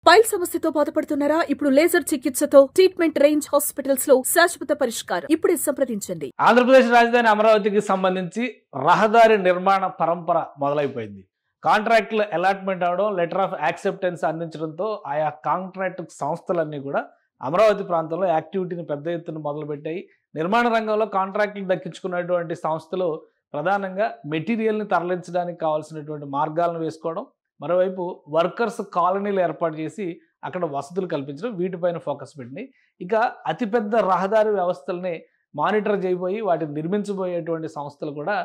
Pile సమస్యతో బాధపడుతున్నారా? ఇప్పుడు లేజర్ చికిత్సతో ట్రీట్మెంట్ రేంజ్ హాస్పిటల్స్ లో శాశ్వత పరిష్కారం. ఇప్పుడే సంప్రదించండి. ఆంధ్రప్రదేశ్ రాజధాని అమరావతికి సంబంధించి రహదారి నిర్మాణ పరంపర మొదలైపోయింది. కాంట్రాక్టులు అలాట్మెంట్ అవడం, లెటర్ ఆఫ్ యాక్సెప్టెన్స్ అందించడంతో ఆయా కాంట్రాక్ట్ సంస్థలన్నీ కూడా అమరావతి ప్రాంతంలో యాక్టివిటీని పెద్ద ఎత్తున మొదలుపెట్టాయి. నిర్మాణ రంగంలో కాంట్రాక్టులు దక్కించుకున్నటువంటి సంస్థలు ప్రధానంగా మెటీరియల్ని తరలించడానికి కావాల్సినటువంటి మార్గాలను వేసుకోవడం, మరోవైపు వర్కర్స్ కాలనీలు ఏర్పాటు చేసి అక్కడ వసతులు కల్పించడం, వీటిపైన ఫోకస్ పెట్టినాయి. ఇక అతిపెద్ద రహదారి వ్యవస్థల్ని మానిటర్ చేయబోయి వాటిని నిర్మించబోయేటువంటి సంస్థలు కూడా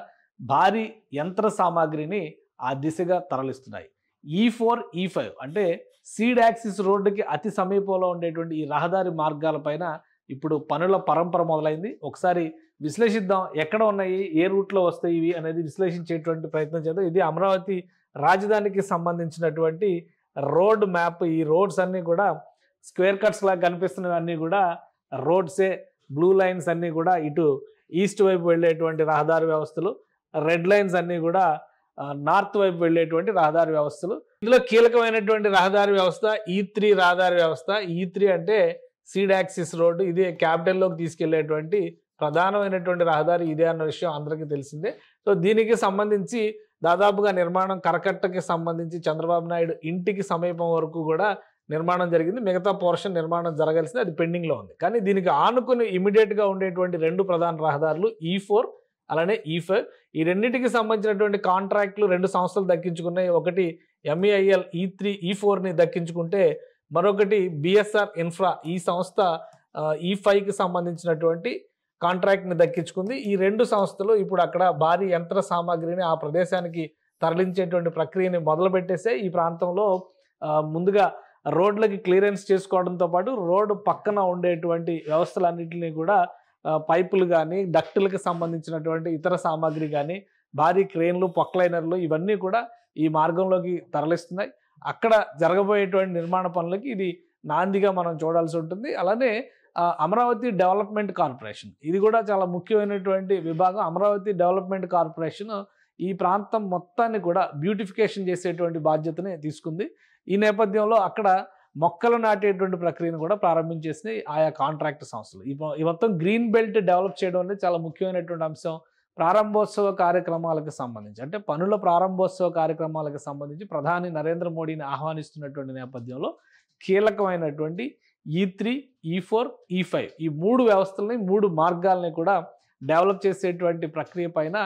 భారీ యంత్ర సామాగ్రిని ఆ దిశగా తరలిస్తున్నాయి. E4, E5 అంటే సీడ్ యాక్సిస్ రోడ్డుకి అతి సమీపంలో ఉండేటువంటి ఈ రహదారి మార్గాలపైన ఇప్పుడు పనుల పరంపర మొదలైంది. ఒకసారి విశ్లేషిద్దాం, ఎక్కడ ఉన్నాయి, ఏ రూట్లో వస్తాయి ఇవి అనేది విశ్లేషించేటువంటి ప్రయత్నం చేద్దాం. ఇది అమరావతి రాజధానికి సంబంధించినటువంటి రోడ్ మ్యాప్. ఈ రోడ్స్ అన్నీ కూడా స్క్వేర్ కట్స్ లాగా కనిపిస్తున్నవన్నీ కూడా రోడ్సే. బ్లూ లైన్స్ అన్నీ కూడా ఇటు ఈస్ట్ వైపు వెళ్ళేటువంటి రహదారి వ్యవస్థలు, రెడ్ లైన్స్ అన్నీ కూడా నార్త్ వైపు వెళ్ళేటువంటి రహదారి వ్యవస్థలు. ఇందులో కీలకమైనటువంటి రహదారి వ్యవస్థ E3 రహదారి వ్యవస్థ. E3 అంటే సీడ్ యాక్సిస్ రోడ్డు. ఇదే క్యాపిటల్లోకి తీసుకెళ్లేటువంటి ప్రధానమైనటువంటి రహదారి ఇదే అన్న విషయం అందరికీ తెలిసిందే. సో దీనికి సంబంధించి దాదాపుగా నిర్మాణం కరకట్టకి సంబంధించి చంద్రబాబు నాయుడు ఇంటికి సమీపం వరకు కూడా నిర్మాణం జరిగింది. మిగతా పోర్షన్ నిర్మాణం జరగాల్సింది, అది పెండింగ్లో ఉంది. కానీ దీనికి ఆనుకుని ఇమీడియట్గా ఉండేటువంటి రెండు ప్రధాన రహదారులు E4 అలానే E5. ఈ రెండింటికి సంబంధించినటువంటి కాంట్రాక్టులు రెండు సంస్థలు దక్కించుకున్నాయి. ఒకటి MEIL E3 E4ని దక్కించుకుంటే మరొకటి BSR ఇన్ఫ్రా ఈ సంస్థ E5కి సంబంధించినటువంటి కాంట్రాక్ట్ని దక్కించుకుంది. ఈ రెండు సంస్థలు ఇప్పుడు అక్కడ భారీ యంత్ర సామాగ్రిని ఆ ప్రదేశానికి తరలించేటువంటి ప్రక్రియని మొదలుపెట్టేసే. ఈ ప్రాంతంలో ముందుగా రోడ్లకి క్లియరెన్స్ చేసుకోవడంతో పాటు రోడ్డు పక్కన ఉండేటువంటి వ్యవస్థలన్నింటినీ కూడా పైపులు కానీ, డక్టులకు సంబంధించినటువంటి ఇతర సామాగ్రి కానీ, భారీ క్రేన్లు, పొక్లైనర్లు ఇవన్నీ కూడా ఈ మార్గంలోకి తరలిస్తున్నాయి. అక్కడ జరగబోయేటువంటి నిర్మాణ పనులకి ఇది నాందిగా మనం చూడాల్సి ఉంటుంది. అలానే అమరావతి డెవలప్మెంట్ కార్పొరేషన్, ఇది కూడా చాలా ముఖ్యమైనటువంటి విభాగం. అమరావతి డెవలప్మెంట్ కార్పొరేషన్ ఈ ప్రాంతం మొత్తాన్ని కూడా బ్యూటిఫికేషన్ చేసేటువంటి బాధ్యతని తీసుకుంది. ఈ నేపథ్యంలో అక్కడ మొక్కలు నాటేటువంటి ప్రక్రియను కూడా ప్రారంభించేసినాయి ఆయా కాంట్రాక్ట్ సంస్థలు. ఈ మొత్తం గ్రీన్ బెల్ట్ డెవలప్ చేయడం అనేది చాలా ముఖ్యమైనటువంటి అంశం. ప్రారంభోత్సవ కార్యక్రమాలకు సంబంధించి, అంటే పనుల ప్రారంభోత్సవ కార్యక్రమాలకు సంబంధించి ప్రధాని నరేంద్ర మోడీని ఆహ్వానిస్తున్నటువంటి నేపథ్యంలో కీలకమైనటువంటి E3, E4, E5 ఈ మూడు వ్యవస్థలని, మూడు మార్గాలని కూడా డెవలప్ చేసేటువంటి ప్రక్రియ పైన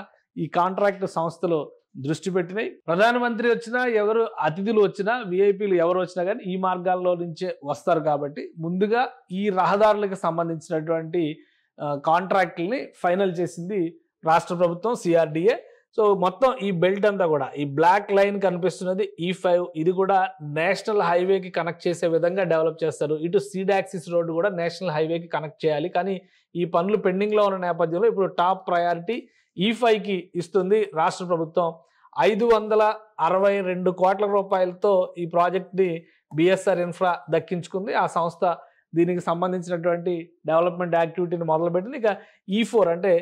ఈ కాంట్రాక్ట్ సంస్థలు దృష్టి పెట్టినాయి. ప్రధానమంత్రి వచ్చినా, ఎవరు అతిథులు వచ్చినా, విఐపీలు ఎవరు వచ్చినా కానీ ఈ మార్గాల్లో నుంచే వస్తారు. కాబట్టి ముందుగా ఈ రహదారులకు సంబంధించినటువంటి కాంట్రాక్టుల్ని ఫైనల్ చేసింది రాష్ట్ర ప్రభుత్వం, CRDA. సో మొత్తం ఈ బెల్ట్ అంతా కూడా, ఈ బ్లాక్ లైన్ కనిపిస్తున్నది E5, ఇది కూడా నేషనల్ హైవేకి కనెక్ట్ చేసే విధంగా డెవలప్ చేస్తారు. ఇటు సీడ్ యాక్సిస్ రోడ్డు కూడా నేషనల్ హైవేకి కనెక్ట్ చేయాలి. కానీ ఈ పనులు పెండింగ్లో ఉన్న నేపథ్యంలో ఇప్పుడు టాప్ ప్రయారిటీ E5కి ఇస్తుంది రాష్ట్ర ప్రభుత్వం. 562 కోట్ల రూపాయలతో ఈ ప్రాజెక్ట్ని BSR ఇన్ఫ్రా దక్కించుకుంది. ఆ సంస్థ దీనికి సంబంధించినటువంటి డెవలప్మెంట్ యాక్టివిటీని మొదలుపెట్టింది. ఇక E4 అంటే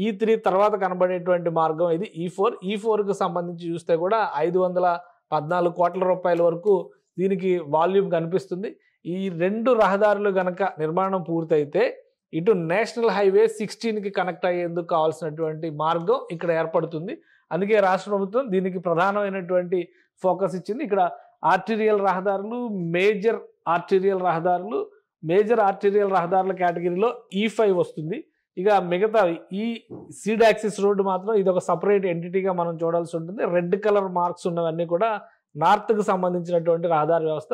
E3 తర్వాత కనబడేటువంటి మార్గం ఇది E4. E4కి సంబంధించి చూస్తే కూడా 514 కోట్ల రూపాయల వరకు దీనికి వాల్యూమ్ కనిపిస్తుంది. ఈ రెండు రహదారులు కనుక నిర్మాణం పూర్తయితే ఇటు నేషనల్ హైవే 16కి కనెక్ట్ అయ్యేందుకు కావాల్సినటువంటి మార్గం ఇక్కడ ఏర్పడుతుంది. అందుకే రాష్ట్ర ప్రభుత్వం దీనికి ప్రధానమైనటువంటి ఫోకస్ ఇచ్చింది. ఇక్కడ ఆర్టీరియల్ రహదారులు, మేజర్ ఆర్టీరియల్ రహదారుల కేటగిరీలో E5 వస్తుంది. ఇక మిగతా ఈ సీడ్ యాక్సిస్ రోడ్డు మాత్రం ఇది ఒక సపరేట్ ఎంటిటీగా మనం చూడాల్సి ఉంటుంది. రెడ్ కలర్ మార్క్స్ ఉన్నవన్నీ కూడా నార్త్కి సంబంధించినటువంటి రహదారి వ్యవస్థ.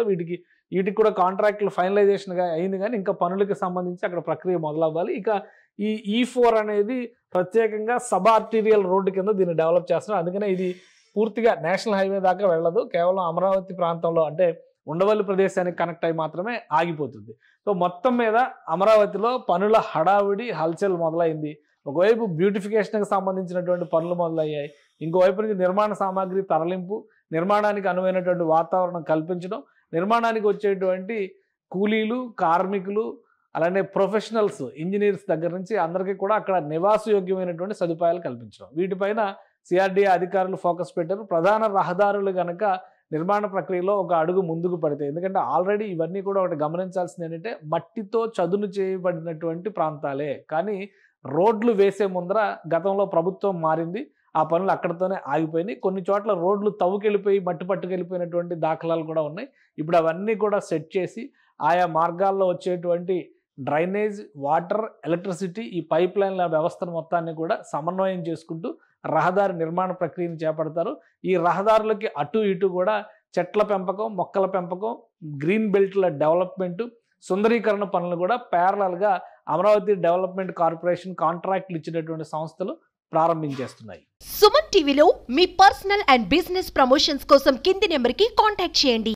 వీటికి కూడా కాంట్రాక్టులు ఫైనలైజేషన్గా అయింది, కానీ ఇంకా పనులకు సంబంధించి అక్కడ ప్రక్రియ మొదలవ్వాలి. ఇక ఈ E4 అనేది ప్రత్యేకంగా సబ్ ఆర్టీరియల్ రోడ్డు కింద దీన్ని డెవలప్ చేస్తున్నారు. అందుకనే ఇది పూర్తిగా నేషనల్ హైవే దాకా వెళ్ళదు, కేవలం అమరావతి ప్రాంతంలో అంటే ఉండవల్లి ప్రదేశానికి కనెక్ట్ అయి మాత్రమే ఆగిపోతుంది. సో మొత్తం మీద అమరావతిలో పనుల హడావిడి, హల్చల్ మొదలైంది. ఒకవైపు బ్యూటిఫికేషన్కి సంబంధించినటువంటి పనులు మొదలయ్యాయి, ఇంకోవైపు నుంచి నిర్మాణ సామాగ్రి తరలింపు, నిర్మాణానికి అనువైనటువంటి వాతావరణం కల్పించడం, నిర్మాణానికి వచ్చేటువంటి కూలీలు, కార్మికులు, అలానే ప్రొఫెషనల్స్, ఇంజనీర్స్ దగ్గర నుంచి అందరికీ కూడా అక్కడ నివాసయోగ్యమైనటువంటి సదుపాయాలు కల్పించడం, వీటిపైన CRDA అధికారులు ఫోకస్ పెట్టారు. ప్రధాన రహదారులు కనుక నిర్మాణ ప్రక్రియలో ఒక అడుగు ముందుకు పడితే, ఎందుకంటే ఆల్రెడీ ఇవన్నీ కూడా ఒకటి గమనించాల్సింది ఏంటంటే మట్టితో చదును చేయబడినటువంటి ప్రాంతాలే. కానీ రోడ్లు వేసే ముందర గతంలో ప్రభుత్వం మారింది, ఆ పనులు అక్కడితోనే ఆగిపోయినాయి. కొన్ని చోట్ల రోడ్లు తవ్వుకెళ్ళిపోయి మట్టి పట్టుకెళ్ళిపోయినటువంటి దాఖలాలు కూడా ఉన్నాయి. ఇప్పుడు అవన్నీ కూడా సెట్ చేసి ఆయా మార్గాల్లో వచ్చేటువంటి డ్రైనేజ్, వాటర్, ఎలక్ట్రిసిటీ, ఈ పైప్ లైన్ల వ్యవస్థను మొత్తాన్ని కూడా సమన్వయం చేసుకుంటూ రహదారి నిర్మాణ ప్రక్రియను చేపడతారు. ఈ రహదారులకి అటు ఇటు కూడా చెట్ల పెంపకం, మొక్కల పెంపకం, గ్రీన్ బెల్ట్ల డెవలప్మెంట్, సుందరీకరణ పనులు కూడా ప్యారలల్గా అమరావతి డెవలప్మెంట్ కార్పొరేషన్ కాంట్రాక్ట్లు ఇచ్చినటువంటి సంస్థలు ప్రారంభించేస్తున్నాయి. సుమన్ టీవీలో మీ పర్సనల్ అండ్ బిజినెస్ ప్రమోషన్స్ కోసం కింది నెంబర్కి కాంటాక్ట్ చేయండి.